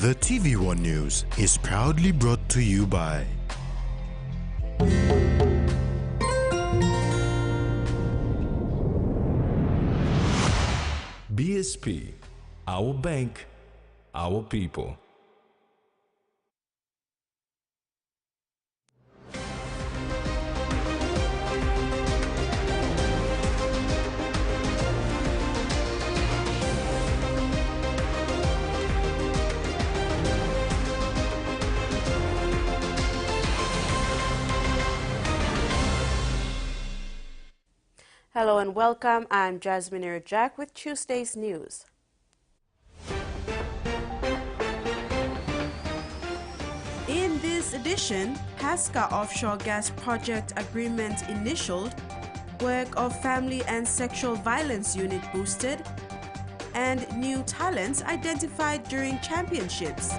The TVWAN News is proudly brought to you by BSP, our bank, our people. Hello and welcome. I'm Jasmine Jack with Tuesday's news. In this edition, Pasca offshore gas project agreement initialed, work of family and sexual violence unit boosted, and new talents identified during championships.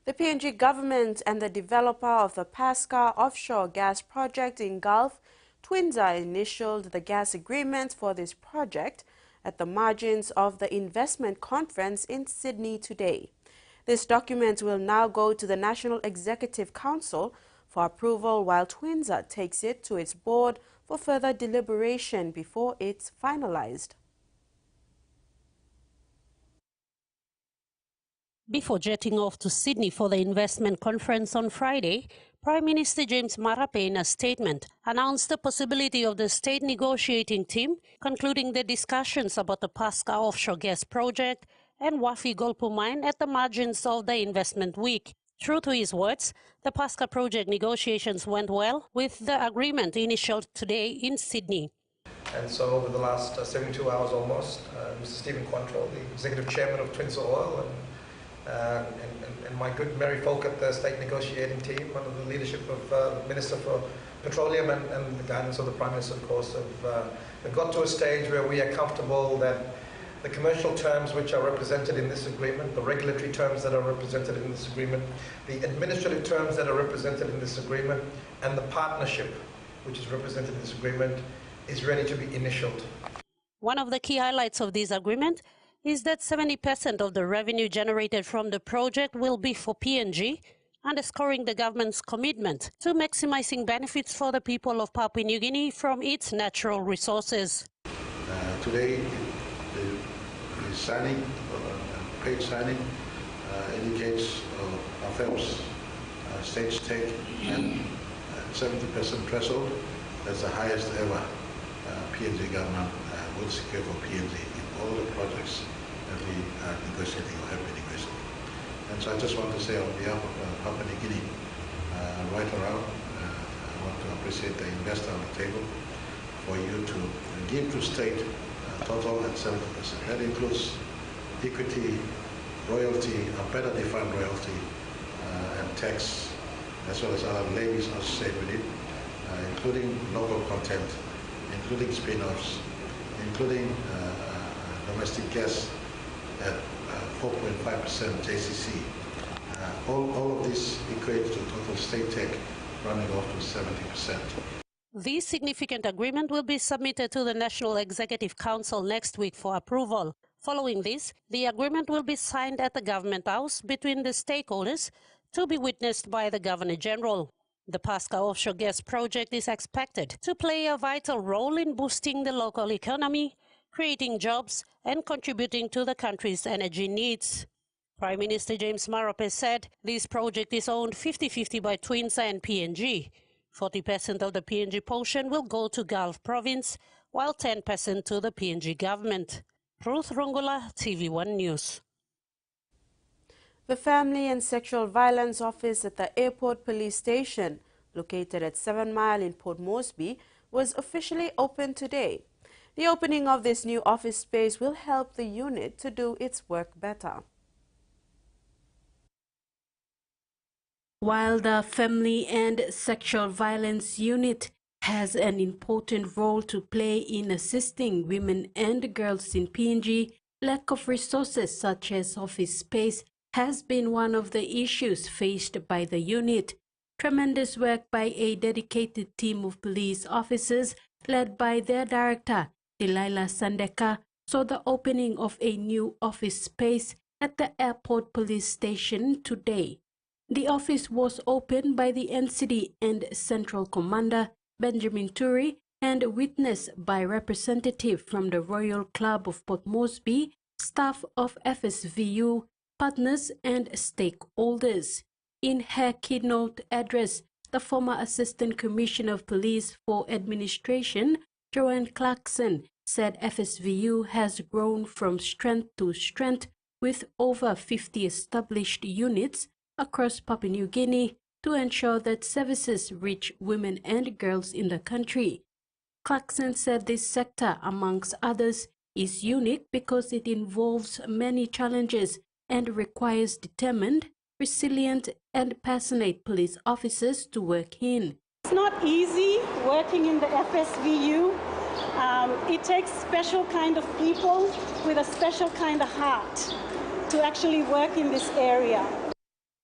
The PNG government and the developer of the Pasca offshore gas project in Gulf, Twinza, initialed the gas agreement for this project at the margins of the investment conference in Sydney today. This document will now go to the National Executive Council for approval while Twinza takes it to its board for further deliberation before it's finalized. Before jetting off to Sydney for the investment conference on Friday, Prime Minister James Marape, in a statement, announced the possibility of the state negotiating team concluding the discussions about the Pasca offshore gas project and Wafi Golpu mine at the margins of the investment week. True to his words, the Pasca project negotiations went well, with the agreement initialed today in Sydney. And so over the last 72 hours almost, Mr. Stephen Quantrill, the Executive Chairman of Twinza Oil, and my good merry folk at the state negotiating team under the leadership of the Minister for Petroleum and the guidance of the Prime Minister, of course, have got to a stage where we are comfortable that the commercial terms which are represented in this agreement, the regulatory terms that are represented in this agreement, the administrative terms that are represented in this agreement, and the partnership which is represented in this agreement is ready to be initialed. One of the key highlights of this agreement is that 70% of the revenue generated from the project will be for PNG, underscoring the government's commitment to maximizing benefits for the people of Papua New Guinea from its natural resources. Today, the signing, paid signing, indicates affirms state stake and 70% threshold. That's the highest ever PNG government will secure for PNG in all the projects that we are negotiating or have been negotiating. And so I just want to say on behalf of Papua New Guinea, right around, I want to appreciate the investor on the table for you to give to state total at 70%. That includes equity, royalty, a better defined royalty, and tax, as well as other levies associated with it, including local content, including spin-offs, including domestic gas at 4.5% JCC. All of this equates to total state take running off to 70%. This significant agreement will be submitted to the National Executive Council next week for approval. Following this, the agreement will be signed at the Government House between the stakeholders to be witnessed by the Governor-General. The Pasca offshore gas project is expected to play a vital role in boosting the local economy, creating jobs and contributing to the country's energy needs. Prime Minister James Marape said this project is owned 50-50 by Twinza and PNG. 40% of the PNG portion will go to Gulf Province, while 10% to the PNG government. Ruth Rongula, TV1 News. The Family and Sexual Violence Office at the Airport Police Station, located at 7 Mile in Port Moresby, was officially opened today. The opening of this new office space will help the unit to do its work better. While the Family and Sexual Violence Unit has an important role to play in assisting women and girls in PNG, lack of resources such as office space has been one of the issues faced by the unit. Tremendous work by a dedicated team of police officers led by their director, Delilah Sandeka, saw the opening of a new office space at the airport police station today. The office was opened by the NCD and Central Commander Benjamin Turi and witnessed by representatives from the Royal Club of Port Moresby, staff of FSVU, partners and stakeholders. In her keynote address, the former Assistant Commissioner of Police for Administration, Joanne Clarkson, said FSVU has grown from strength to strength with over 50 established units across Papua New Guinea to ensure that services reach women and girls in the country. Clarkson said this sector, amongst others, is unique because it involves many challenges and requires determined, resilient and passionate police officers to work in. It's not easy working in the FSVU. It takes special kind of people with a special kind of heart to actually work in this area.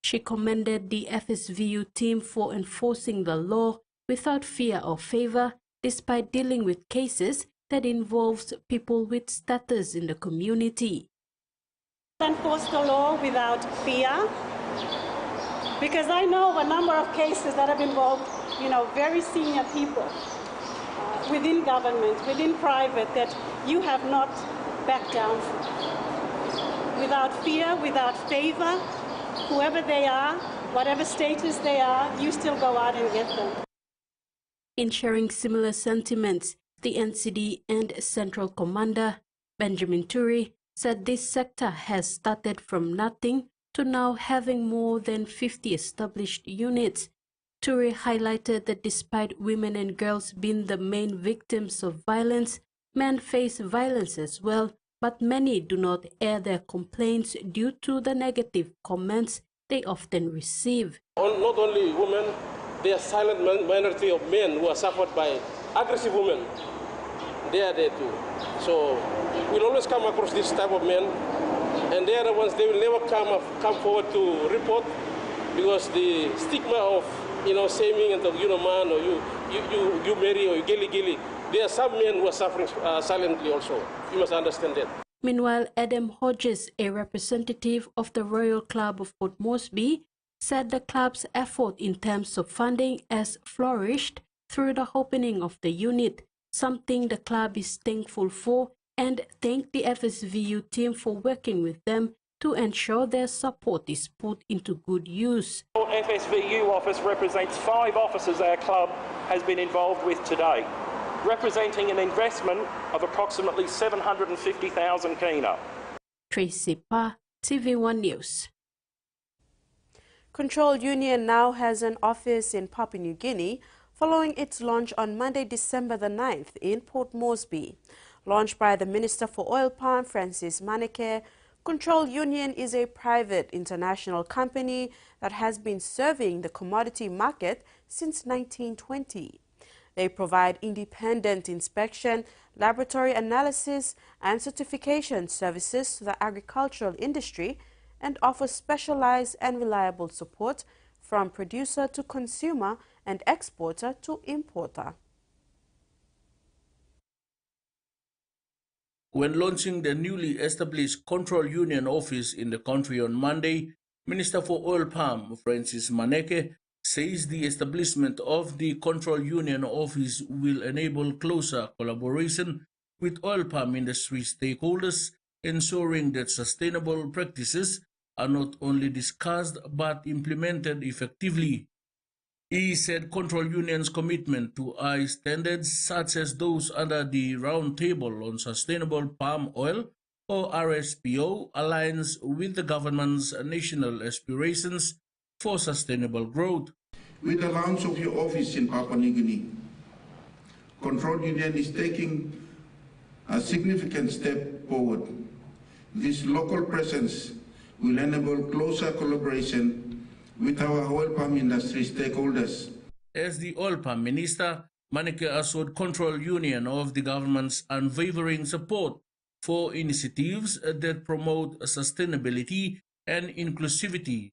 She commended the FSVU team for enforcing the law without fear or favor, despite dealing with cases that involves people with status in the community. Enforce the law without fear, because I know a number of cases that have involved, very senior people within government, within private, that you have not backed down from. Without fear, without favor, whoever they are, whatever status they are, you still go out and get them. In sharing similar sentiments, the NCD and Central Commander, Benjamin Turi, said this sector has started from nothing to now having more than 50 established units. Turi highlighted that despite women and girls being the main victims of violence, men face violence as well, but many do not air their complaints due to the negative comments they often receive. Not only women, there are silent minority of men who are suffered by aggressive women. They are there too. So we'll always come across this type of men, and they are the ones, they will never come forward to report, because the stigma of shaming and man, or you marry, or you gilly. There are some men who are suffering silently also. You must understand that. Meanwhile, Adam Hodges, a representative of the Royal Club of Port Moresby, said the club's effort in terms of funding has flourished through the opening of the unit, something the club is thankful for, and thanked the FSVU team for working with them to ensure their support is put into good use. Our FSVU office represents 5 officers our club has been involved with today, representing an investment of approximately 750,000 kina. Tracy Pa, TV1 News. Control Union now has an office in Papua New Guinea following its launch on Monday, December the 9th in Port Moresby. Launched by the Minister for Oil Palm, Francis Maneke, Control Union is a private international company that has been serving the commodity market since 1920. They provide independent inspection, laboratory analysis, and certification services to the agricultural industry and offer specialized and reliable support from producer to consumer and exporter to importer. When launching the newly established Control Union office in the country on Monday, Minister for Oil Palm, Francis Maneke, says the establishment of the Control Union office will enable closer collaboration with oil palm industry stakeholders, ensuring that sustainable practices are not only discussed but implemented effectively. He said Control Union's commitment to high standards such as those under the Roundtable on Sustainable Palm Oil, or RSPO, aligns with the government's national aspirations for sustainable growth. With the launch of your office in Papua New Guinea, Control Union is taking a significant step forward. This local presence will enable closer collaboration with our oil palm industry stakeholders. As the oil palm minister, Maneke assured Control Union of the government's unwavering support for initiatives that promote sustainability and inclusivity.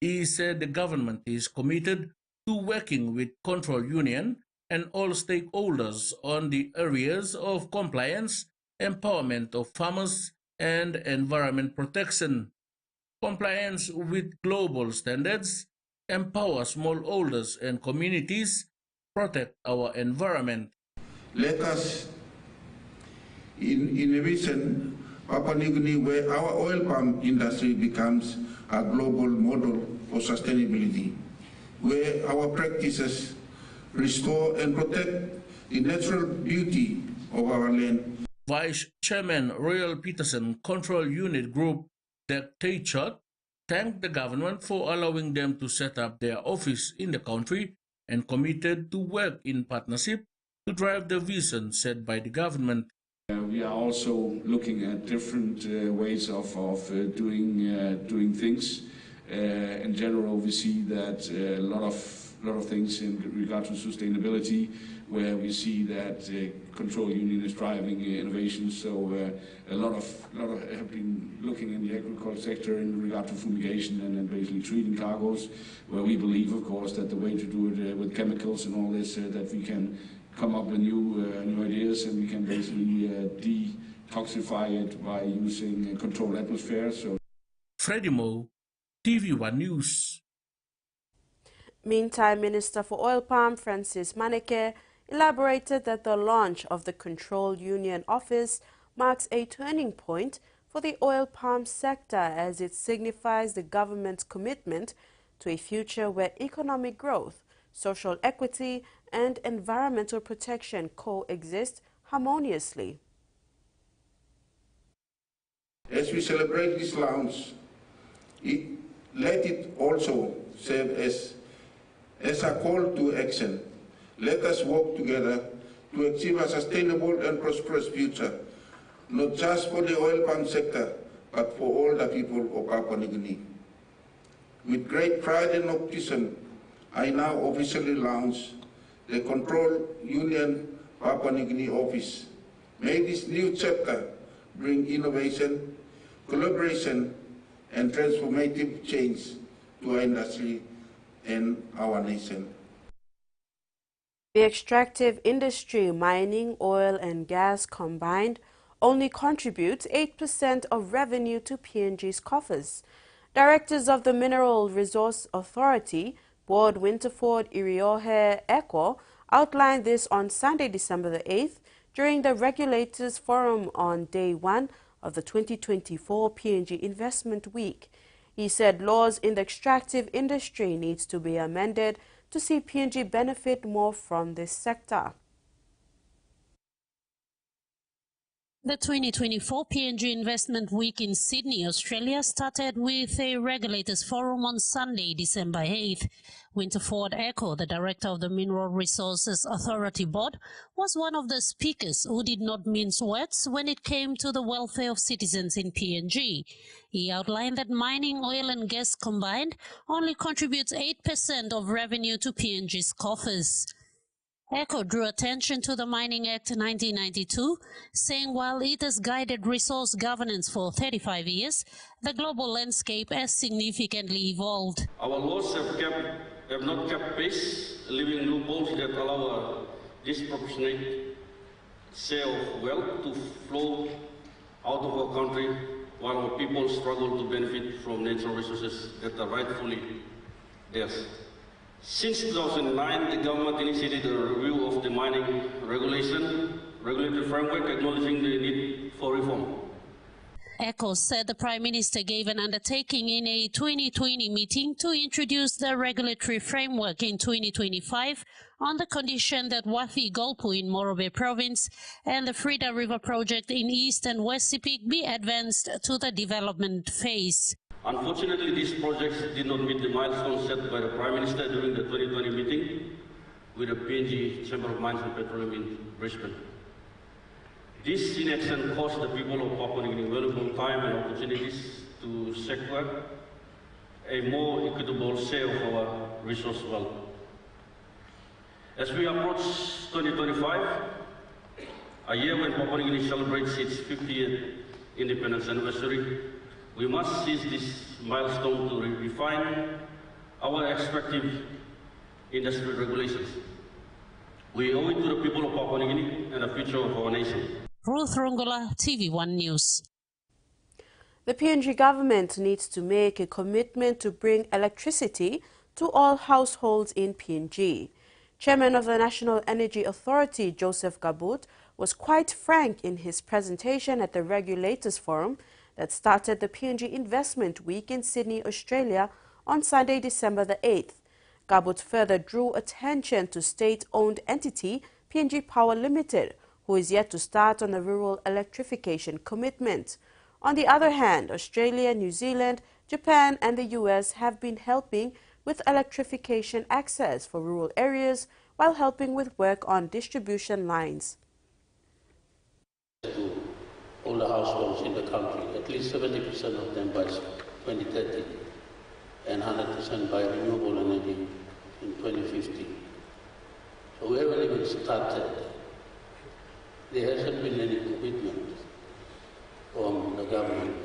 He said the government is committed to working with Control Union and all stakeholders on the areas of compliance, empowerment of farmers, and environment protection. Compliance with global standards, empower smallholders and communities, protect our environment. Let us envision Papua New Guinea, where our oil palm industry becomes a global model for sustainability, where our practices restore and protect the natural beauty of our land. Vice Chairman Royal Peterson Control Unit Group, Dirk Teichert, thanked the government for allowing them to set up their office in the country and committed to work in partnership to drive the vision set by the government. We are also looking at different ways of doing things. In general, we see that a lot of things in regard to sustainability, where we see that Control Union is driving innovation. So a lot of have been looking in the agriculture sector in regard to fumigation and then basically treating cargoes, where we believe, of course, that the way to do it with chemicals and all this, that we can come up with new ideas, and we can basically detoxify it by using a controlled atmosphere. So, Freddie Moe, TVWAN News. Meantime, Minister for Oil Palm Francis Maneke elaborated that the launch of the Control Union Office marks a turning point for the oil palm sector, as it signifies the government's commitment to a future where economic growth, social equity and environmental protection coexist harmoniously. As we celebrate this launch, let it also serve as a call to action. Let us work together to achieve a sustainable and prosperous future, not just for the oil palm sector, but for all the people of Papua New Guinea. With great pride and optimism, I now officially launch the Control Union Papua New Guinea office. May this new chapter bring innovation, collaboration, and transformative change to our industry and our nation. The extractive industry, mining, oil and gas combined, only contributes 8% of revenue to PNG's coffers. Directors of the Mineral Resource Authority, Board Winterford Iriohe Echo, outlined this on Sunday, December the 8th, during the Regulators Forum on Day 1 of the 2024 PNG Investment Week. He said laws in the extractive industry needs to be amended to see PNG benefit more from this sector. The 2024 PNG Investment Week in Sydney, Australia started with a regulators forum on Sunday, December 8th. Winterford Echo, the director of the Mineral Resources Authority Board, was one of the speakers who did not mince words when it came to the welfare of citizens in PNG. He outlined that mining, oil and gas combined only contributes 8% of revenue to PNG's coffers. Echo drew attention to the Mining Act 1992, saying while it has guided resource governance for 35 years, the global landscape has significantly evolved. Our laws have not kept pace, leaving loopholes that allow a disproportionate share of wealth to flow out of our country, while our people struggle to benefit from natural resources that are rightfully theirs. Since 2009, the government initiated a review of the mining regulatory framework, acknowledging the need for reform. Echo said the Prime Minister gave an undertaking in a 2020 meeting to introduce the regulatory framework in 2025 on the condition that Wafi Golpu in Morobe Province and the Frida River project in East and West Sepik be advanced to the development phase. Unfortunately, these projects did not meet the milestones set by the Prime Minister during the 2020 meeting with the PNG Chamber of Mines and Petroleum in Brisbane. This inaction cost the people of Papua New Guinea valuable time and opportunities to secure a more equitable share of our resource wealth. As we approach 2025, a year when Papua New Guinea celebrates its 50th independence anniversary, we must seize this milestone to refine our extractive industry regulations. We owe it to the people of Papua New Guinea and the future of our nation. Ruth Rongola, TV1 News. The PNG government needs to make a commitment to bring electricity to all households in PNG. Chairman of the National Energy Authority, Joseph Gabut, was quite frank in his presentation at the Regulators Forum that started the PNG Investment Week in Sydney, Australia on Sunday, December the 8th. Gabut further drew attention to state-owned entity PNG Power Limited, who is yet to start on the rural electrification commitment. On the other hand, Australia, New Zealand, Japan and the US have been helping with electrification access for rural areas while helping with work on distribution lines. To all the households in the country, at least 70% of them by 2030 and 100% by renewable energy in 2050. So we haven't even started. There hasn't been any commitment from the government,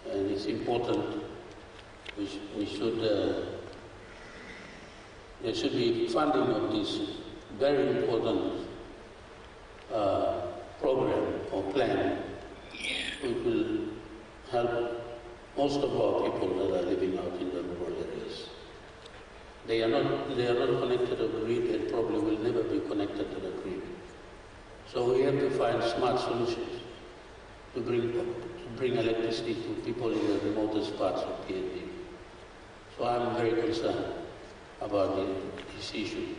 and it's important. We should there should be funding of this very important program or plan, which will help most of our people that are living out in the rural areas. They are not connected to the grid and probably will never be connected to the grid. So we have to find smart solutions to bring electricity to people in the remotest parts of PNG. So I'm very concerned about this issue.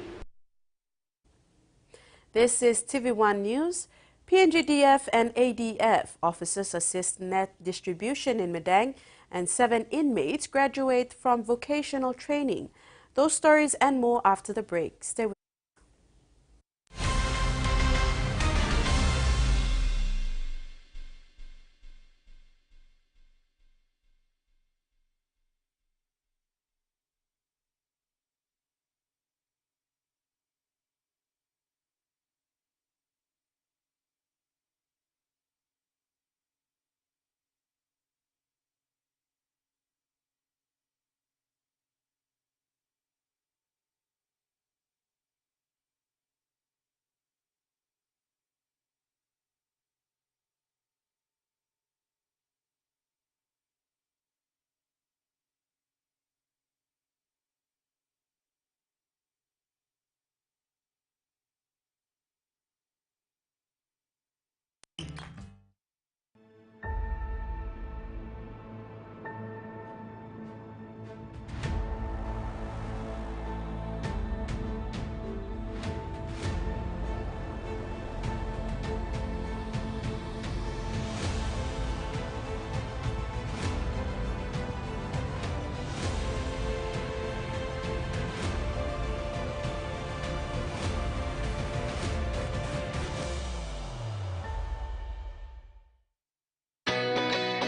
This is TV1 News. PNGDF and ADF officers assist net distribution in Madang, and 7 inmates graduate from vocational training. Those stories and more after the break. Stay with us.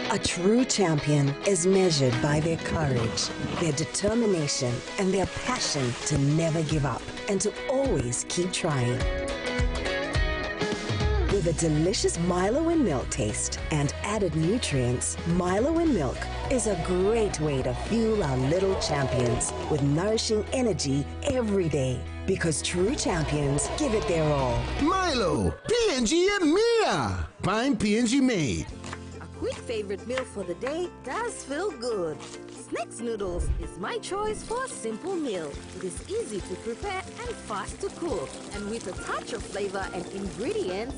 A true champion is measured by their courage, their determination, and their passion to never give up and to always keep trying. With a delicious Milo in milk taste and added nutrients, Milo in milk is a great way to fuel our little champions with nourishing energy every day. Because true champions give it their all. Milo, PNG and Mia. Find PNG made. Quick favorite meal for the day does feel good. Snacks noodles is my choice for a simple meal. It is easy to prepare and fast to cook. And with a touch of flavor and ingredients,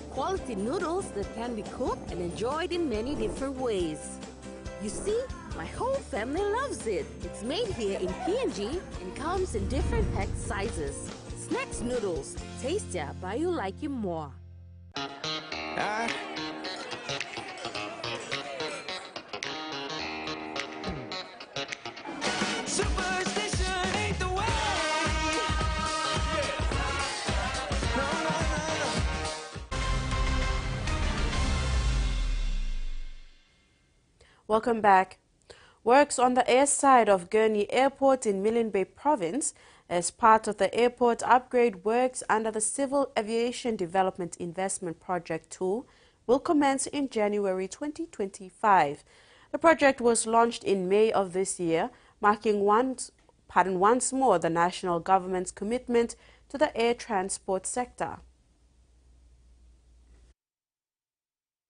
quality noodles that can be cooked and enjoyed in many different ways. You see, my whole family loves it. It's made here in PNG and comes in different pack sizes. Snacks noodles, tastier by you like you more. Superstition ain't the way. Welcome back. Works on the air side of Gurney Airport in Milne Bay Province as part of the airport upgrade works under the Civil Aviation Development Investment Project 2 will commence in January 2025. The project was launched in May of this year, marking once more the national government's commitment to the air transport sector.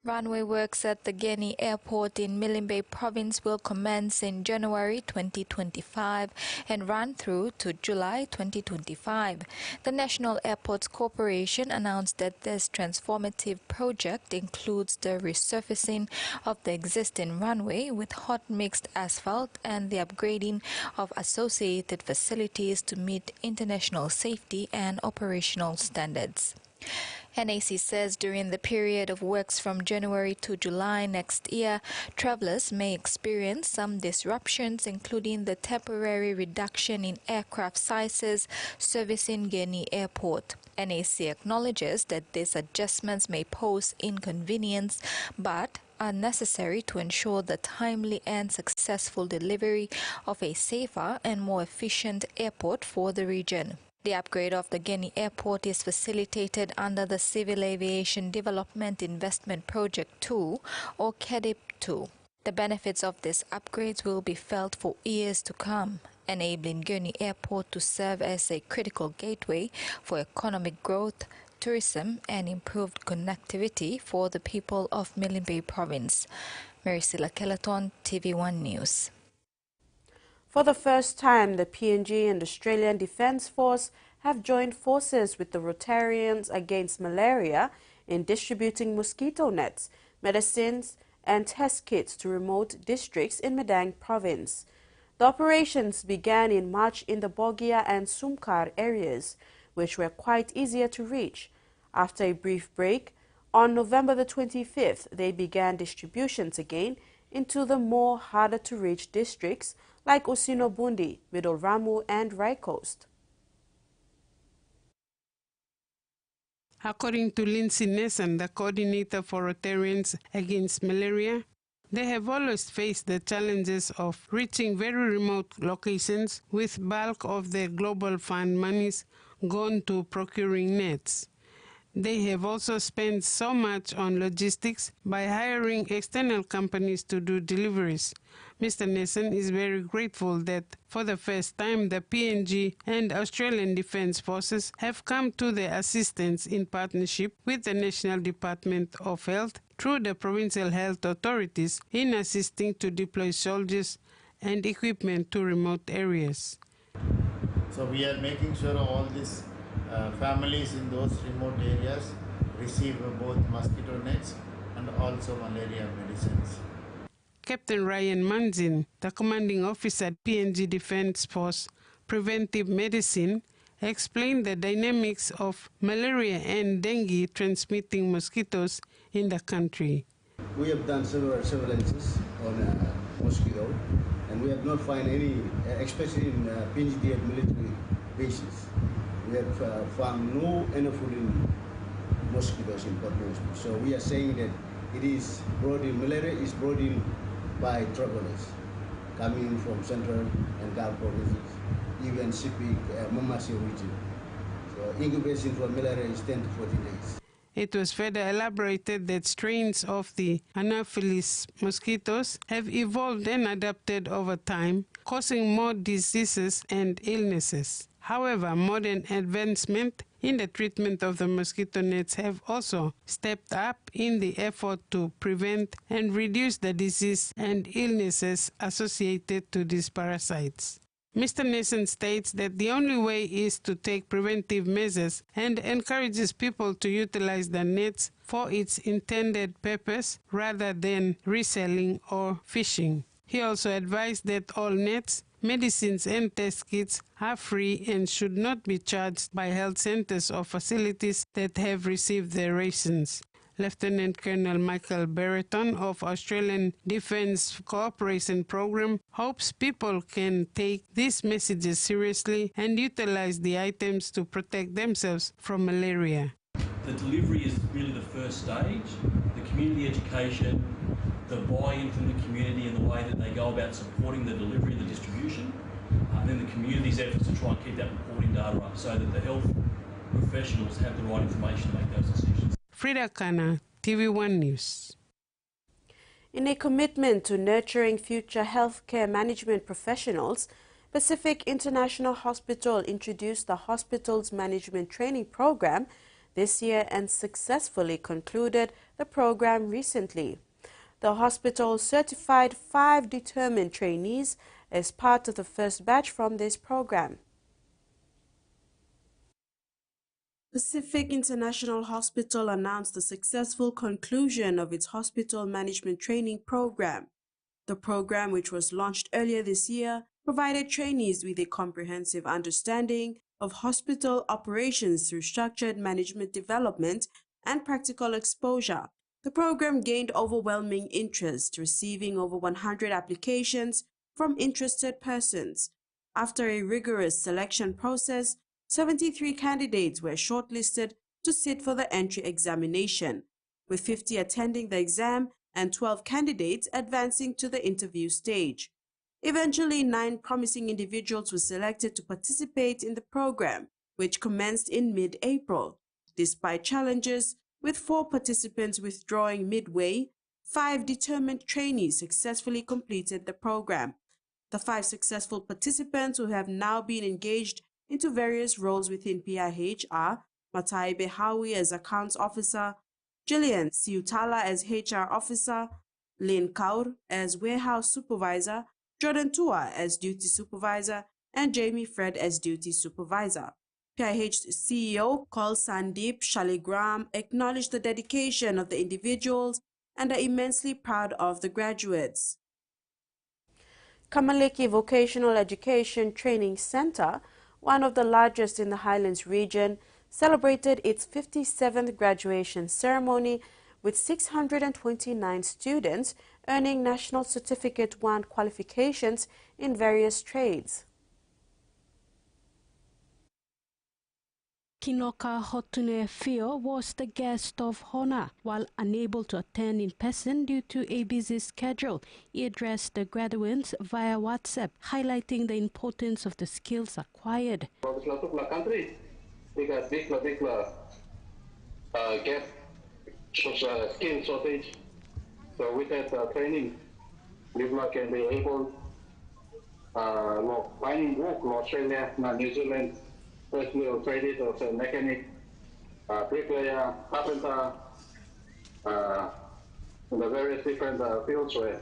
Runway works at the Gurney Airport in Milimbay Province will commence in January 2025 and run through to July 2025. The National Airports Corporation announced that this transformative project includes the resurfacing of the existing runway with hot mixed asphalt and the upgrading of associated facilities to meet international safety and operational standards. NAC says during the period of works from January to July next year, travelers may experience some disruptions, including the temporary reduction in aircraft sizes servicing Gurney Airport. NAC acknowledges that these adjustments may pose inconvenience, but are necessary to ensure the timely and successful delivery of a safer and more efficient airport for the region. The upgrade of the Gurney Airport is facilitated under the Civil Aviation Development Investment Project 2, or CADIP 2. The benefits of these upgrades will be felt for years to come, enabling Gurney Airport to serve as a critical gateway for economic growth, tourism, and improved connectivity for the people of Milimbay Province. Maricela Kelaton, TV1 News. For the first time, the PNG and Australian Defence Force have joined forces with the Rotarians against malaria in distributing mosquito nets, medicines and test kits to remote districts in Madang Province. The operations began in March in the Bogia and Sumkar areas, which were quite easier to reach. After a brief break, on November the 25th, they began distributions again into the more harder-to-reach districts like Usino-Bundi, Middle Ramu and Rai Coast. According to Lindsay Nesson, the coordinator for Rotarians Against Malaria, they have always faced the challenges of reaching very remote locations with bulk of their Global Fund monies gone to procuring nets. They have also spent so much on logistics by hiring external companies to do deliveries. Mr. Nesson is very grateful that for the first time the PNG and Australian Defence Forces have come to their assistance in partnership with the National Department of Health through the provincial health authorities in assisting to deploy soldiers and equipment to remote areas. So we are making sure all these families in those remote areas receive both mosquito nets and also malaria medicines. Captain Ryan Manzin, the commanding officer at PNG Defence Force Preventive Medicine, explained the dynamics of malaria and dengue transmitting mosquitoes in the country. We have done several surveillances on mosquito, and we have not found any, especially in PNG military bases. We have found no anopheline mosquitoes in Port Moresby. So we are saying that it is brought in, malaria is brought in by travelers coming from Central and Gulf provinces, even Sepik, Mamasi region. So incubation for malaria is 10 to 14 days. It was further elaborated that strains of the Anopheles mosquitoes have evolved and adapted over time, causing more diseases and illnesses. However, modern advancement in the treatment of the mosquito nets have also stepped up in the effort to prevent and reduce the disease and illnesses associated to these parasites. Mr. Nesson states that the only way is to take preventive measures and encourages people to utilize the nets for its intended purpose rather than reselling or fishing. He also advised that all nets, medicines and test kits are free and should not be charged by health centers or facilities that have received their rations. Lieutenant Colonel Michael Brereton of Australian Defence Cooperation Program hopes people can take these messages seriously and utilize the items to protect themselves from malaria. The delivery is really the first stage. The community education, the buy-in from the community and the way that they go about supporting the delivery and the distribution, and then the community's efforts to try and keep that reporting data up so that the health professionals have the right information to make those decisions. Frida Kana, TV1 News. In a commitment to nurturing future healthcare management professionals, Pacific International Hospital introduced the hospital's management training program this year and successfully concluded the program recently. The hospital certified 5 determined trainees as part of the first batch from this program. Pacific International Hospital announced the successful conclusion of its hospital management training program. The program, which was launched earlier this year, provided trainees with a comprehensive understanding of hospital operations through structured management development and practical exposure. The program gained overwhelming interest, receiving over 100 applications from interested persons. After a rigorous selection process, 73 candidates were shortlisted to sit for the entry examination, with 50 attending the exam and 12 candidates advancing to the interview stage. Eventually, 9 promising individuals were selected to participate in the program, which commenced in mid-April. Despite challenges, with 4 participants withdrawing midway, 5 determined trainees successfully completed the program. The 5 successful participants who have now been engaged into various roles within PIH are Matai Behawi as Accounts Officer, Jillian Siutala as HR Officer, Lynn Kaur as Warehouse Supervisor, Jordan Tua as Duty Supervisor, and Jamie Fred as Duty Supervisor. PIH CEO Kol Sandeep Shaligram acknowledged the dedication of the individuals and are immensely proud of the graduates. Kamaleki Vocational Education Training Center, one of the largest in the Highlands region, celebrated its 57th graduation ceremony with 629 students earning National Certificate 1 qualifications in various trades. Kinoka Hotune Fio was the guest of honor. While unable to attend in person due to a busy schedule, he addressed the graduates via WhatsApp, highlighting the importance of the skills acquired. Because big gap skill shortage. So with that training, people can be able finding work in Australia, New Zealand, firstly or traded as a mechanic, bricklayer, carpenter, in the various different fields where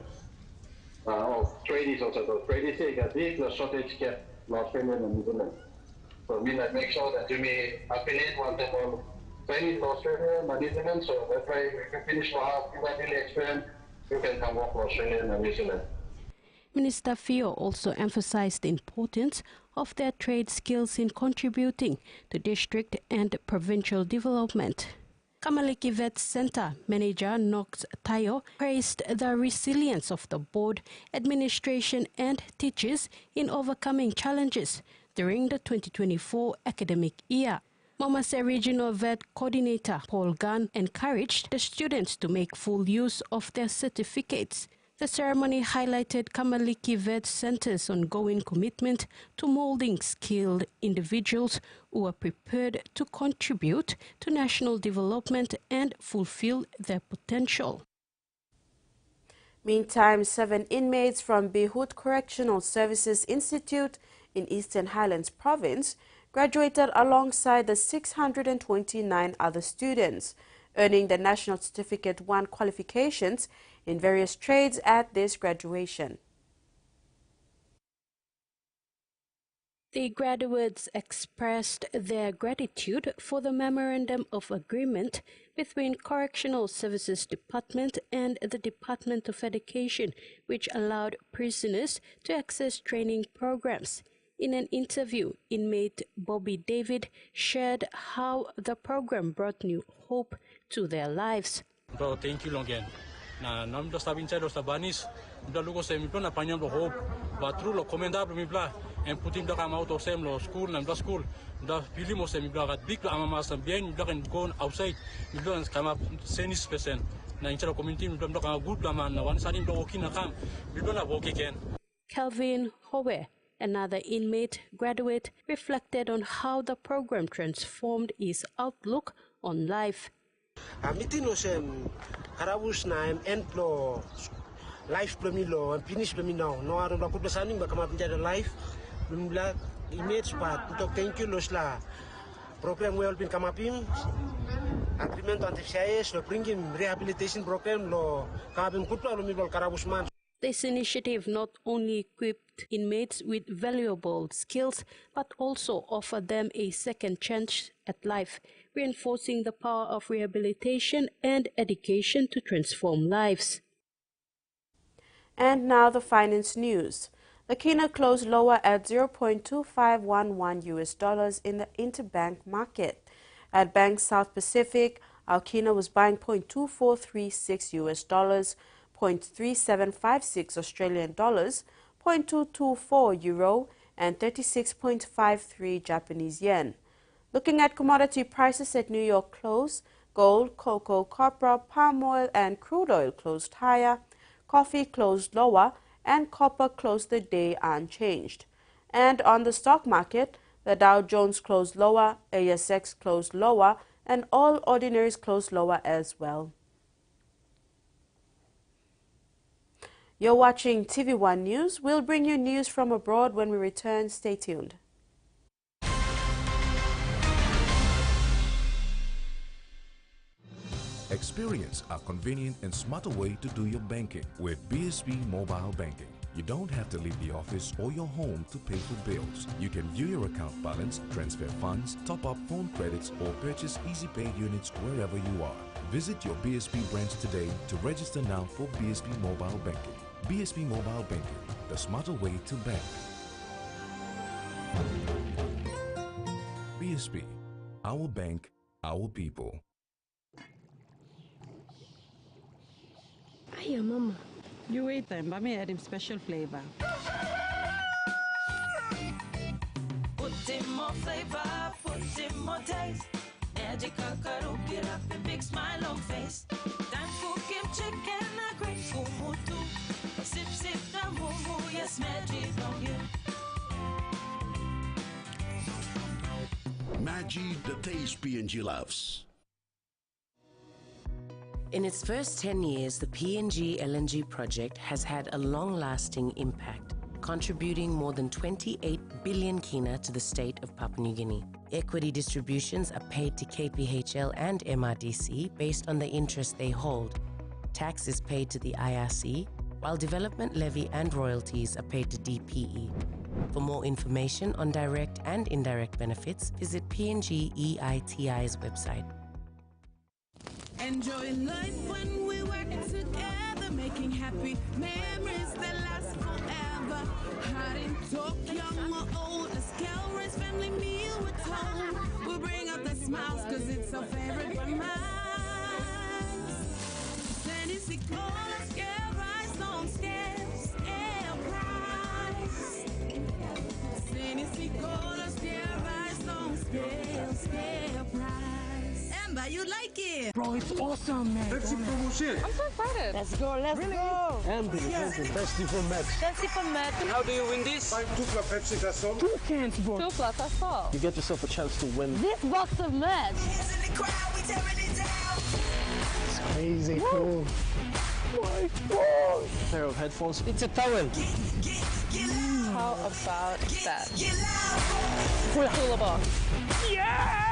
of tradies also. So tradies got big shortage gap in Australia and New Zealand. So we make sure that you may affiliate one type of training in Australia and New Zealand. So that's why we can finish for half, you really experience, you can come work for Australia and New Zealand. Minister Fio also emphasized the importance of their trade skills in contributing to district and provincial development. Kamaleki Vet Center Manager Knox Tayo praised the resilience of the board, administration and teachers in overcoming challenges during the 2024 academic year. Momase Regional Vet Coordinator Paul Gunn encouraged the students to make full use of their certificates. The ceremony highlighted Kamaleki Vet Center's ongoing commitment to molding skilled individuals who are prepared to contribute to national development and fulfill their potential. Meantime, 7 inmates from Behut Correctional Services Institute in Eastern Highlands Province graduated alongside the 629 other students, earning the National Certificate 1 qualifications in various trades at this graduation. The graduates expressed their gratitude for the Memorandum of Agreement between Correctional Services Department and the Department of Education, which allowed prisoners to access training programs. In an interview, inmate Bobby David shared how the program brought new hope to their lives. So thank you again. Na nam do sabin cha do sabanis do lugo sem do na panyam do hope ba tru lo commendable mi bla en putim do kam auto sem lo school nam do school do pilimo sem mi bla gat big ama ma sam bien mi do can go outside mi do come up senis percent na incha community mi do kam good ma na wan sanin do okina kam mi do na work again. Kelvin Howe, another inmate graduate, reflected on how the program transformed his outlook on life. Mitino sem harabus na emplo life plumilo and finish plumino no aro la kubla saning ba kama pinjada life lumla image part untuk thank you losla program well pin kamapim agreement on the CIS lo bringing rehabilitation program lo kamapim kutla lo mibol karabusman. This initiative not only equipped inmates with valuable skills, but also offered them a second chance at life, reinforcing the power of rehabilitation and education to transform lives. And now the finance news. The Kina closed lower at 0.2511 US dollars in the interbank market. At Bank South Pacific, our Kina was buying 0.2436 US dollars, 0.3756 Australian dollars, 0.224 euro, and 36.53 Japanese yen. Looking at commodity prices at New York close, gold, cocoa, copra, palm oil, and crude oil closed higher, coffee closed lower, and copper closed the day unchanged. And on the stock market, the Dow Jones closed lower, ASX closed lower, and all ordinaries closed lower as well. You're watching TV1 News. We'll bring you news from abroad when we return. Stay tuned. Experience a convenient and smarter way to do your banking with BSB Mobile Banking. You don't have to leave the office or your home to pay for bills. You can view your account balance, transfer funds, top up phone credits, or purchase Easy Pay units wherever you are. Visit your BSB branch today to register now for BSB Mobile Banking. BSB Mobile Banking, the smarter way to bank. BSB, our bank, our people. Hiya, Mama. You wait then, but me add him special flavor. Put in more flavor, put in more taste. Magic kakaro, get up and big smile on face. Time for kim chicken, a great kumutu. Sip, sip, da moo, yes, magic on you. Maggi, the taste PNG loves. In its first 10 years, the PNG LNG project has had a long-lasting impact, contributing more than 28 billion kina to the state of Papua New Guinea. Equity distributions are paid to KPHL and MRDC based on the interest they hold. Tax is paid to the IRC, while development levy and royalties are paid to DPE. For more information on direct and indirect benefits, visit PNG EITI's website. Enjoying life when we work together, making happy memories that last forever. Hot in talk, young or old, a scale race family meal with home. We'll bring out the smiles cause it's our favorite for minds. Tennessee cola, scale rice, don't scale price. Tennessee cola, scale rice, don't scale price. Amber, you like it? Bro, it's awesome, man. Pepsi promotion. I'm so excited. Let's go, let's go. Amber, Pepsi for Max. Pepsi for Max. And how do you win this? 2 plus Pepsi, that's all. 2 cans, bro. 2 plus, that's all. You get yourself a chance to win. This box of Max. It's crazy cool. My God. Pair of headphones. It's a towel. How about that? Cooler box. Yeah!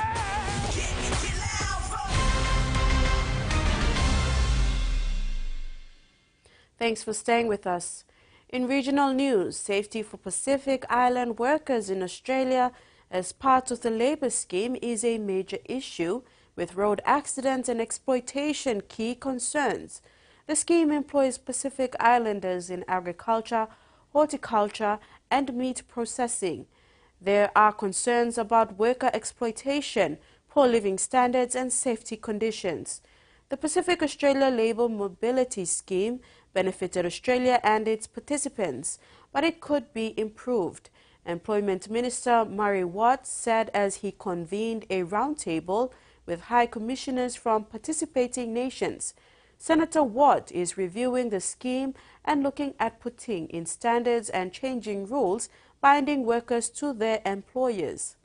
Thanks for staying with us. In regional news, safety for Pacific Island workers in Australia as part of the labour scheme is a major issue, with road accidents and exploitation key concerns. The scheme employs Pacific Islanders in agriculture, horticulture, and meat processing. There are concerns about worker exploitation, poor living standards, and safety conditions. The Pacific Australia Labour Mobility Scheme benefited Australia and its participants, but it could be improved. Employment Minister Murray Watt said as he convened a roundtable with high commissioners from participating nations. Senator Watt is reviewing the scheme and looking at putting in standards and changing rules binding workers to their employers.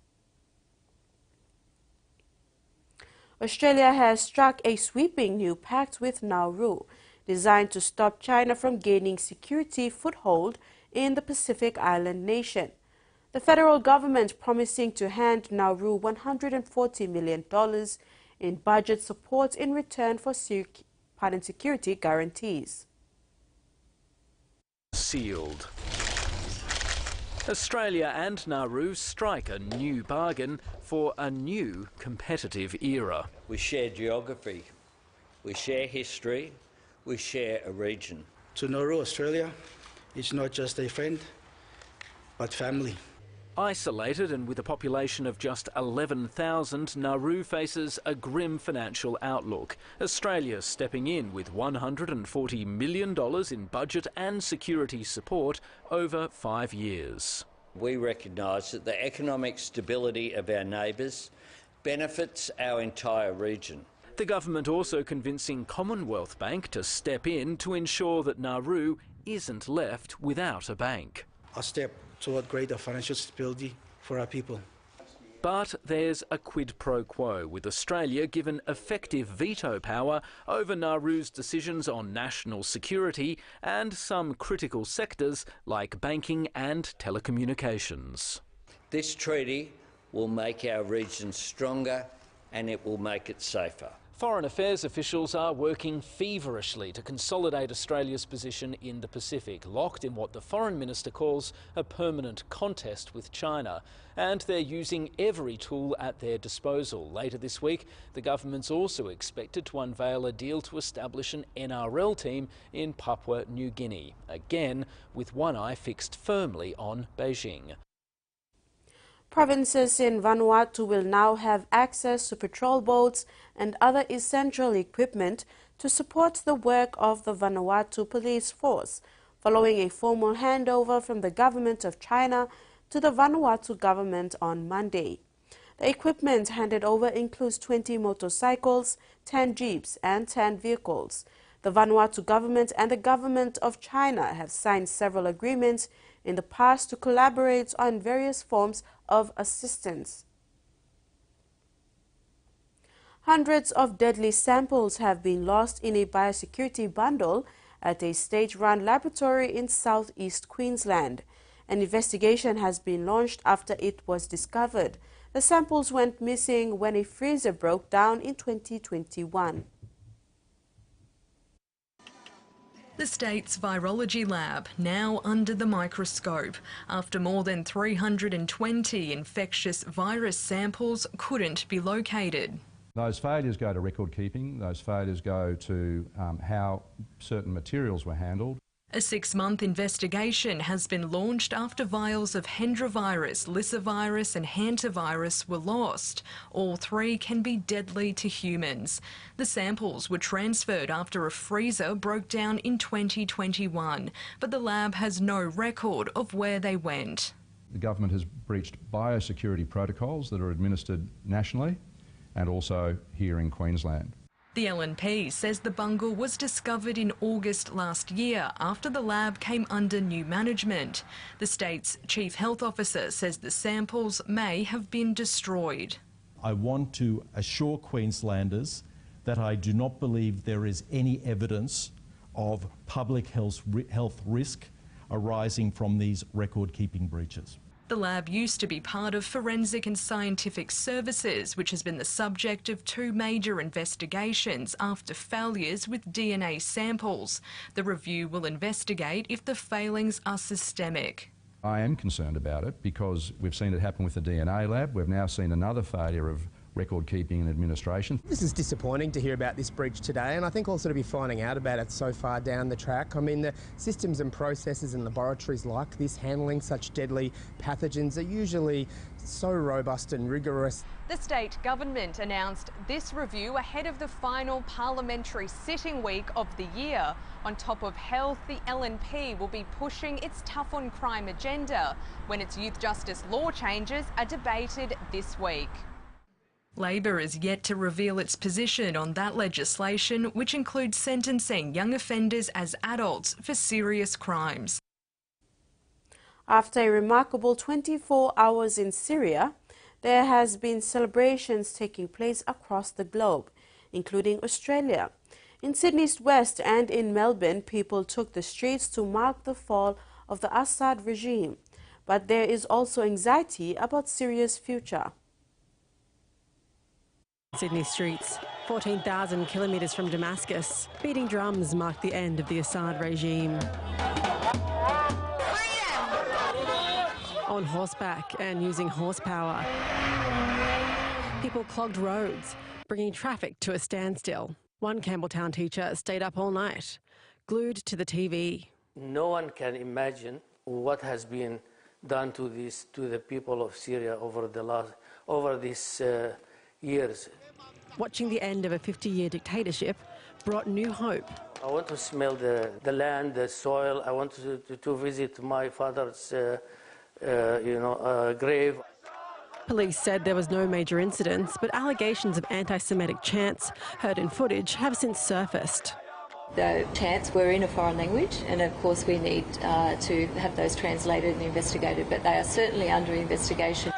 Australia has struck a sweeping new pact with Nauru, designed to stop China from gaining security foothold in the Pacific Island nation. The federal government promising to hand Nauru $140 million in budget support in return for security guarantees. Sealed. Australia and Nauru strike a new bargain for a new competitive era. We share geography, we share history, we share a region. To Nauru, Australia, it's not just a friend, but family. Isolated and with a population of just 11,000, Nauru faces a grim financial outlook. Australia stepping in with $140 million in budget and security support over 5 years. We recognise that the economic stability of our neighbours benefits our entire region. The government also convincing Commonwealth Bank to step in to ensure that Nauru isn't left without a bank. A step toward greater financial stability for our people. But there's a quid pro quo, with Australia given effective veto power over Nauru's decisions on national security and some critical sectors like banking and telecommunications. This treaty will make our region stronger and it will make it safer. Foreign Affairs officials are working feverishly to consolidate Australia's position in the Pacific, locked in what the Foreign Minister calls a permanent contest with China. And they're using every tool at their disposal. Later this week, the government's also expected to unveil a deal to establish an NRL team in Papua New Guinea, again with one eye fixed firmly on Beijing. Provinces in Vanuatu will now have access to patrol boats and other essential equipment to support the work of the Vanuatu police force, following a formal handover from the government of China to the Vanuatu government on Monday. The equipment handed over includes 20 motorcycles, 10 jeeps and 10 vehicles. The Vanuatu government and the government of China have signed several agreements in the past to collaborate on various forms of assistance. Hundreds of deadly samples have been lost in a biosecurity bundle at a state-run laboratory in southeast Queensland. An investigation has been launched after it was discovered. The samples went missing when a freezer broke down in 2021. The state's virology lab now under the microscope after more than 320 infectious virus samples couldn't be located. Those failures go to record keeping, those failures go to how certain materials were handled. A 6-month investigation has been launched after vials of hendrovirus, lyssavirus and hantavirus were lost. All 3 can be deadly to humans. The samples were transferred after a freezer broke down in 2021, but the lab has no record of where they went. The government has breached biosecurity protocols that are administered nationally and also here in Queensland. The LNP says the bungle was discovered in August last year after the lab came under new management. The state's chief health officer says the samples may have been destroyed. I want to assure Queenslanders that I do not believe there is any evidence of public health risk arising from these record-keeping breaches. The lab used to be part of Forensic and Scientific Services, which has been the subject of 2 major investigations after failures with DNA samples. The review will investigate if the failings are systemic. I am concerned about it because we've seen it happen with the DNA lab. We've now seen another failure of record keeping and administration. This is disappointing to hear about this breach today, and I think also to be finding out about it so far down the track. I mean, the systems and processes in laboratories like this handling such deadly pathogens are usually so robust and rigorous. The state government announced this review ahead of the final parliamentary sitting week of the year. On top of health, the LNP will be pushing its tough on crime agenda when its youth justice law changes are debated this week. Labor is yet to reveal its position on that legislation, which includes sentencing young offenders as adults for serious crimes. After a remarkable 24 hours in Syria, there has been celebrations taking place across the globe, including Australia. In Sydney's West and in Melbourne, people took the streets to mark the fall of the Assad regime. but there is also anxiety about Syria's future. Sydney streets, 14,000 kilometres from Damascus, beating drums mark the end of the Assad regime. On horseback and using horsepower, people clogged roads, bringing traffic to a standstill. One Campbelltown teacher stayed up all night, glued to the TV. No one can imagine what has been done to the people of Syria over these years. Watching the end of a 50-year dictatorship brought new hope. I want to smell the land, the soil. I want to visit my father's grave. Police said there was no major incidents, but allegations of anti-Semitic chants heard in footage have since surfaced. The chants were in a foreign language, and of course we need to have those translated and investigated, but they are certainly under investigation.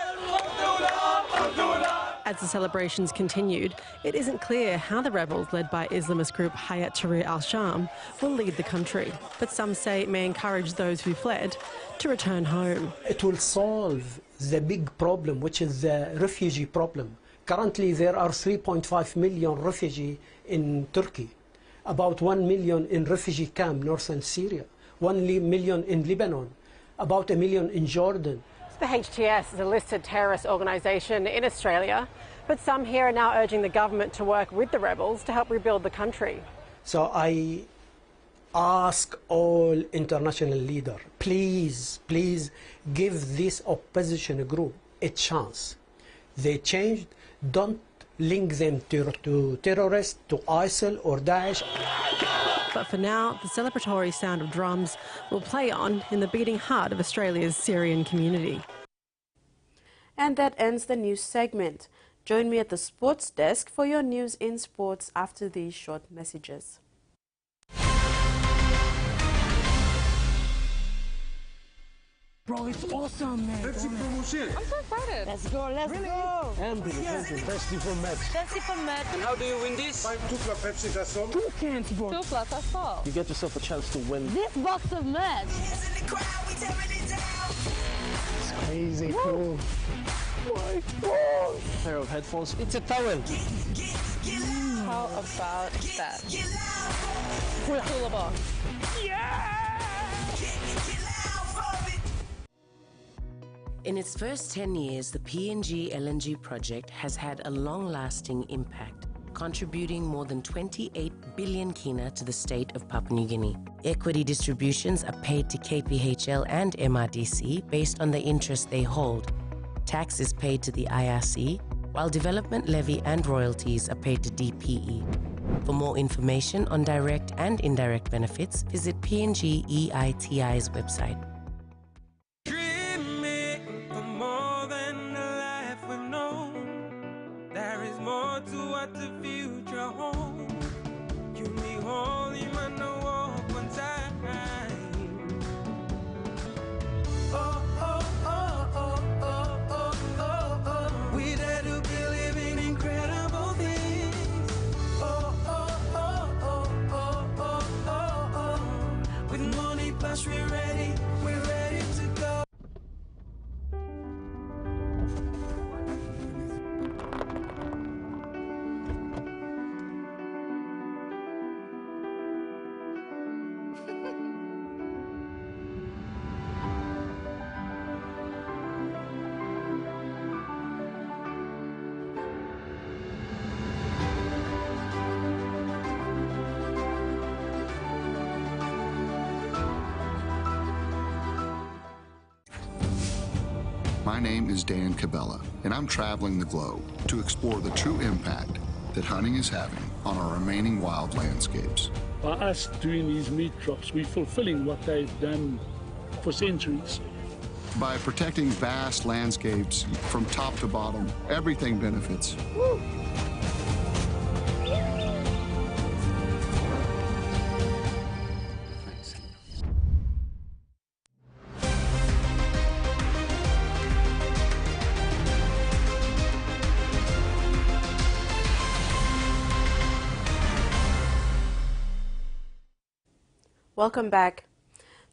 As the celebrations continued, it isn't clear how the rebels led by Islamist group Hayat Tahrir al-Sham will lead the country, but some say it may encourage those who fled to return home. It will solve the big problem, which is the refugee problem. Currently there are 3.5 million refugees in Turkey, about 1 million in refugee camp northern Syria, 1 million in Lebanon, about 1 million in Jordan. The HTS is a listed terrorist organisation in Australia, but some here are now urging the government to work with the rebels to help rebuild the country. So I ask all international leaders, please give this opposition group a chance. They changed, don't link them to terrorists, to ISIL or Daesh. But for now, the celebratory sound of drums will play on in the beating heart of Australia's Syrian community. And that ends the news segment. Join me at the sports desk for your news in sports after these short messages. Bro, it's awesome, man. Pepsi promotion. I'm so excited. Let's go, let's go. And Pepsi for match. Pepsi for match. And how do you win this? 2 plus Pepsi, that's all. 2 cans, bro. 2 plus, that's all. You get yourself a chance to win this box of match. It's crazy cool. My God. A pair of headphones. It's a towel. How about that? For a cooler box. Yeah! In its first 10 years, the PNG LNG project has had a long-lasting impact, contributing more than 28 billion kina to the state of Papua New Guinea. Equity distributions are paid to KPHL and MRDC based on the interest they hold. Tax is paid to the IRC, while development levy and royalties are paid to DPE. For more information on direct and indirect benefits, visit PNG EITI's website. My name is Dan Cabela, and I'm traveling the globe to explore the true impact that hunting is having on our remaining wild landscapes. By us doing these meat drops, we're fulfilling what they've done for centuries. By protecting vast landscapes from top to bottom, everything benefits. Woo! Welcome back.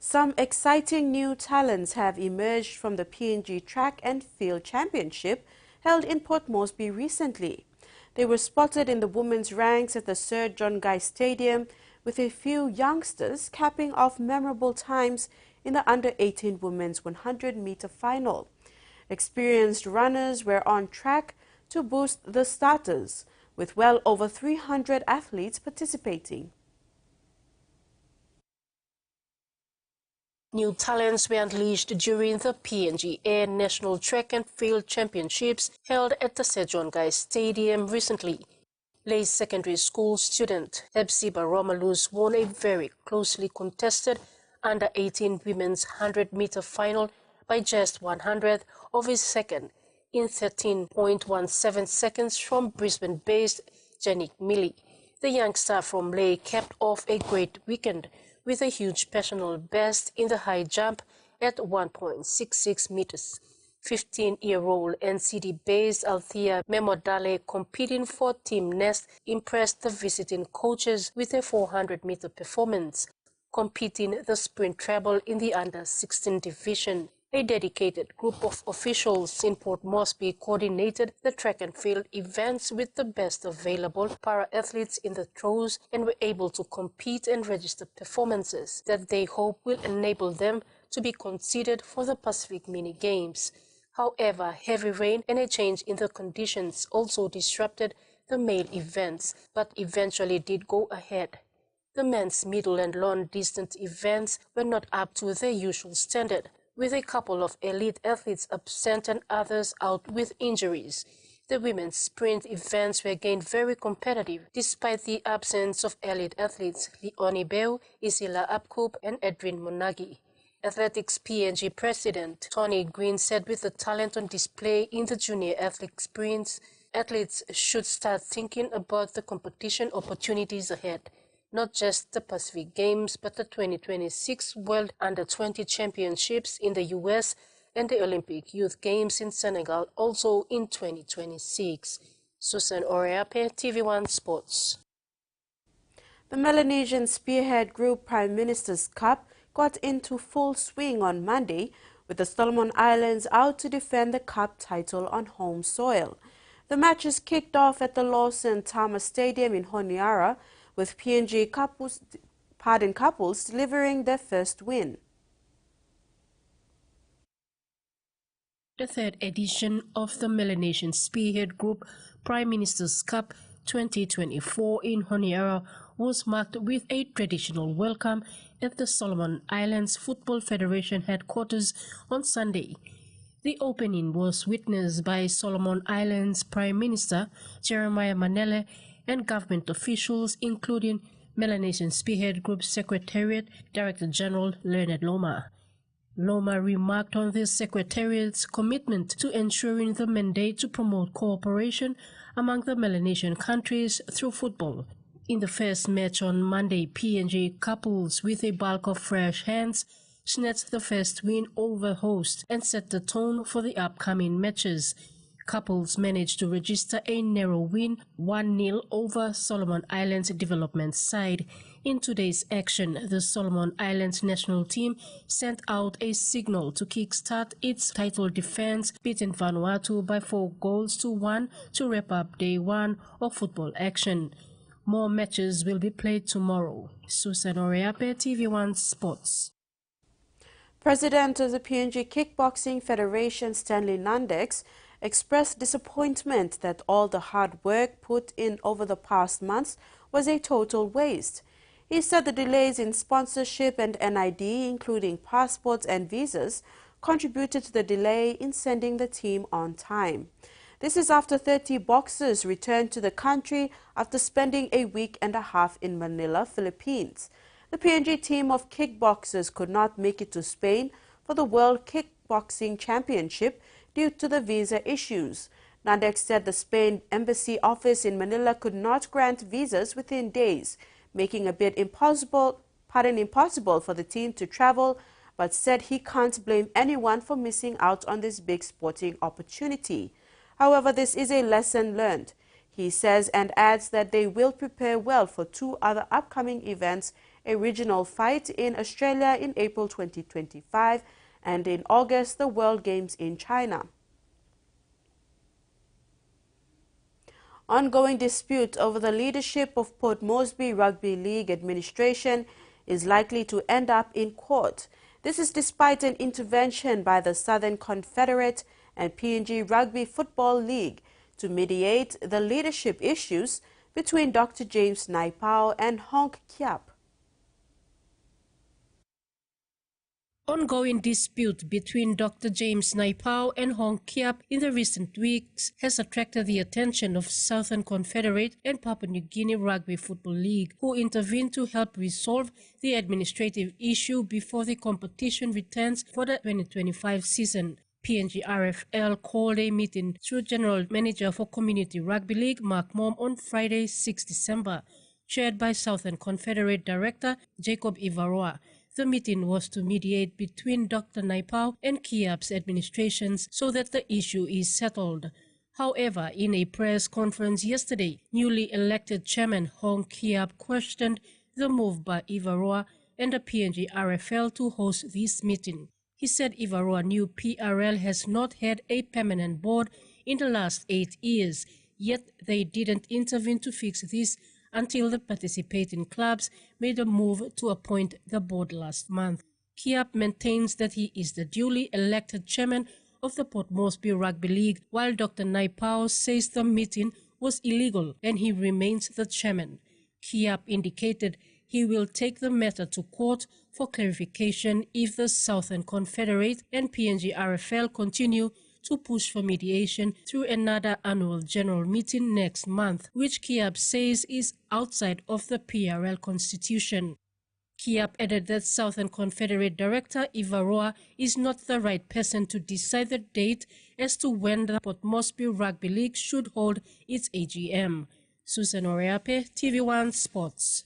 Some exciting new talents have emerged from the PNG Track and Field Championship held in Port Moresby recently. They were spotted in the women's ranks at the Sir John Guy Stadium, with a few youngsters capping off memorable times in the under-18 women's 100-meter final. Experienced runners were on track to boost the starters, with well over 300 athletes participating. New talents were unleashed during the PNG Air National Track and Field Championships held at the Sir John Guy Stadium recently. Lay secondary school student Hepzibah Romalus won a very closely contested under-18 women's 100-meter final by just 100th of a second in 13.17 seconds from Brisbane-based Janik Milley. The youngster from Lay capped off a great weekend with a huge personal best in the high jump at 1.66 meters. 15-year-old NCD-based Althea Memodale, competing for Team Nest, impressed the visiting coaches with a 400-meter performance, competing the sprint treble in the under-16 division. A dedicated group of officials in Port Moresby coordinated the track and field events with the best available para-athletes in the throws and were able to compete and register performances that they hope will enable them to be considered for the Pacific Mini Games. However, heavy rain and a change in the conditions also disrupted the male events, but eventually did go ahead. The men's middle and long distance events were not up to their usual standard, with a couple of elite athletes absent and others out with injuries. The women's sprint events were again very competitive despite the absence of elite athletes Leonie Beu, Isila Apkup and Edwin Monagi. Athletics PNG President Tony Green said with the talent on display in the junior athlete sprints, athletes should start thinking about the competition opportunities ahead. Not just the Pacific Games, but the 2026 World Under-20 Championships in the US and the Olympic Youth Games in Senegal also in 2026. Susan Oreape, TV1 Sports. The Melanesian Spearhead Group Prime Minister's Cup got into full swing on Monday, with the Solomon Islands out to defend the Cup title on home soil. The matches kicked off at the Lawson Tama Stadium in Honiara, with PNG couples delivering their first win. The third edition of the Melanesian Spearhead Group Prime Minister's Cup 2024 in Honiara was marked with a traditional welcome at the Solomon Islands Football Federation headquarters on Sunday. The opening was witnessed by Solomon Islands Prime Minister Jeremiah Manele and government officials, including Melanesian Spearhead Group Secretariat Director General Leonard Loma. Loma remarked on the Secretariat's commitment to ensuring the mandate to promote cooperation among the Melanesian countries through football. In the first match on Monday, PNG couples with a bulk of fresh hands snatched the first win over host and set the tone for the upcoming matches. Couples managed to register a narrow win, 1-0 over Solomon Islands development side. In today's action, the Solomon Islands national team sent out a signal to kickstart its title defense, beating Vanuatu by 4-1 to wrap up day one of football action. More matches will be played tomorrow. Susan Oreape, TV1 Sports. President of the PNG Kickboxing Federation, Stanley Nandex, expressed disappointment that all the hard work put in over the past months was a total waste. He said the delays in sponsorship and NID, including passports and visas, contributed to the delay in sending the team on time. This is after 30 boxers returned to the country after spending a week and a half in Manila, Philippines. The PNG team of kickboxers could not make it to Spain for the World Kickboxing Championship due to the visa issues. Nandex said the Spain Embassy office in Manila could not grant visas within days, making a bid impossible for the team to travel, but said he can't blame anyone for missing out on this big sporting opportunity. However, this is a lesson learned, he says, and adds that they will prepare well for 2 other upcoming events a regional fight in Australia in April 2025, and in August, the World Games in China. Ongoing dispute over the leadership of Port Moresby Rugby League administration is likely to end up in court. This is despite an intervention by the Southern Confederate and PNG Rugby Football League to mediate the leadership issues between Dr. James Naipao and Hong Kiap. Ongoing dispute between Dr. James Naipao and Hong Kiap in the recent weeks has attracted the attention of Southern Confederate and Papua New Guinea Rugby Football League, who intervened to help resolve the administrative issue before the competition returns for the 2025 season. PNG RFL called a meeting through General Manager for Community Rugby League Mark Mom on Friday, 6 December, chaired by Southern Confederate Director Jacob Ivaroa. The meeting was to mediate between Dr. Naipao and Kiap's administrations so that the issue is settled. However, in a press conference yesterday, newly elected Chairman Hong Kiap questioned the move by Ivaroa and the PNG RFL to host this meeting. He said Ivaroa knew PRL has not had a permanent board in the last 8 years, yet they didn't intervene to fix this until the participating clubs made a move to appoint the board last month. Kiap maintains that he is the duly elected chairman of the Port Moresby Rugby League, while Dr. Naipao says the meeting was illegal and he remains the chairman. Kiap indicated he will take the matter to court for clarification if the Southern Confederate and PNG RFL continue to push for mediation through another annual general meeting next month, which Kiap says is outside of the PRL constitution. Kiap added that Southern Confederate Director Ivaroa is not the right person to decide the date as to when the Port Moresby Rugby League should hold its AGM. Susan Oreape, TVWAN Sports.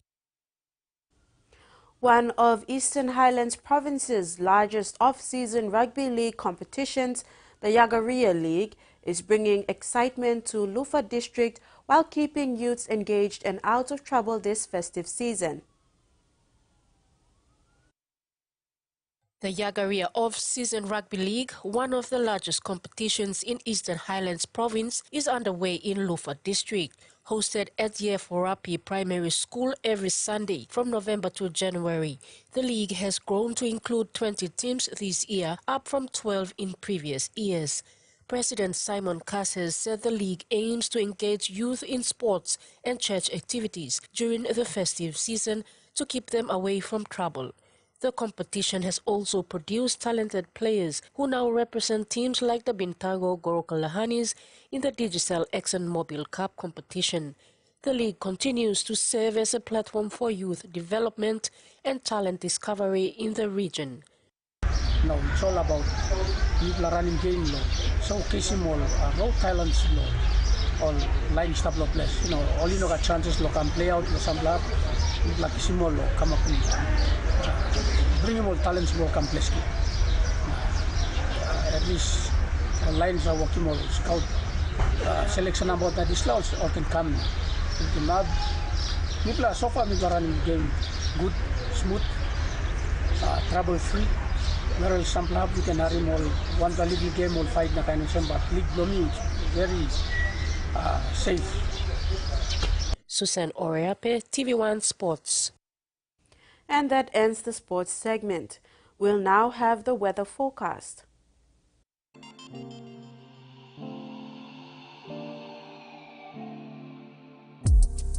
One of Eastern Highlands Province's largest off-season rugby league competitions, the Yagaria League, is bringing excitement to Lufa District while keeping youths engaged and out of trouble this festive season. The Yagaria Off-Season Rugby League, one of the largest competitions in Eastern Highlands Province, is underway in Lufa District. Hosted at Yeforapi Primary School every Sunday from November to January, the league has grown to include 20 teams this year, up from 12 in previous years. President Simon Casses said the league aims to engage youth in sports and church activities during the festive season to keep them away from trouble. The competition has also produced talented players who now represent teams like the Bintago Gorokalahanis in the Digicel ExxonMobil Cup competition. The league continues to serve as a platform for youth development and talent discovery in the region. No, it's all about people running game, showcasing all raw talents, all line staff players. All got chances can play out some lab, like small come up bring all talents can play. At least lines are working more scout selection about that is all can come. People are so far running game good, smooth, trouble free. Whereas some club you can hurry more one little game or fight na kind of some, but league blooming very safe. Susan Oreape, TV1 Sports. And that ends the sports segment. We'll now have the weather forecast.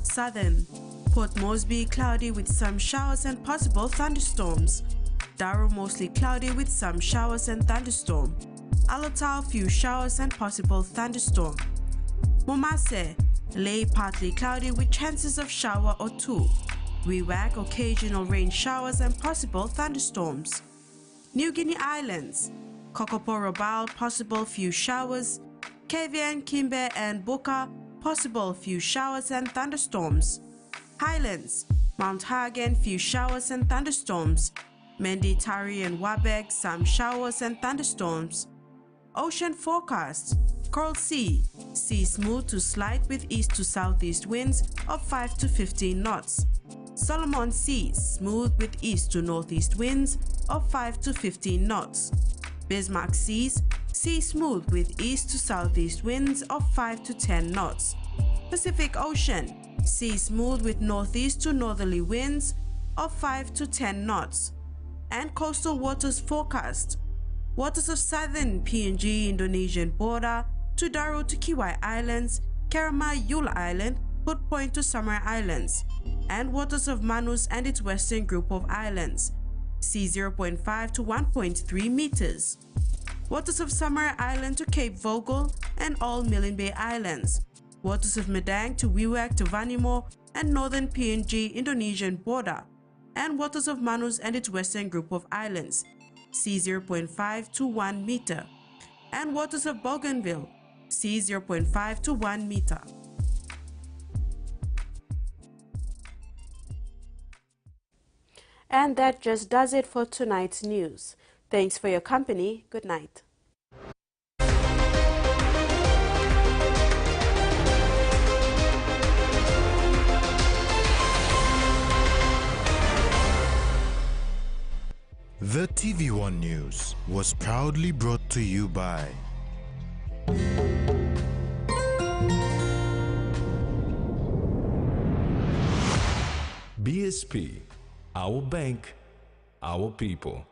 Southern, Port Moresby cloudy with some showers and possible thunderstorms. Darrow mostly cloudy with some showers and thunderstorm. Alotau few showers and possible thunderstorm. Momase, Lay partly cloudy with chances of shower or two. Wewak occasional rain showers and possible thunderstorms. New Guinea Islands, Kokopo-Rabaul possible few showers. Kevian, Kimbe and Buka possible few showers and thunderstorms. Highlands, Mount Hagen few showers and thunderstorms. Mendi, Tari and Wabeg some showers and thunderstorms. Ocean forecast, Coral Sea, sea smooth to slight with east to southeast winds of 5 to 15 knots. Solomon Seas, smooth with east to northeast winds of 5 to 15 knots. Bismarck Seas, sea smooth with east to southeast winds of 5 to 10 knots. Pacific Ocean, sea smooth with northeast to northerly winds of 5 to 10 knots. And coastal waters forecast. Waters of southern PNG Indonesian border to Daru to Kiwai Islands, Kerama Yule Island, Hood Point to Summer Islands, and waters of Manus and its western group of islands, sea 0.5 to 1.3 meters. Waters of Summer Island to Cape Vogel and all Milne Bay Islands, waters of Medang to Wewak to Vanimo and northern PNG Indonesian border, and waters of Manus and its western group of islands, sea 0.5 to 1 meter, and waters of Bougainville, sea 0.5 to 1 meter. And that just does it for tonight's news. Thanks for your company. Good night. The TVWAN News was proudly brought to you by BSP, our bank, our people.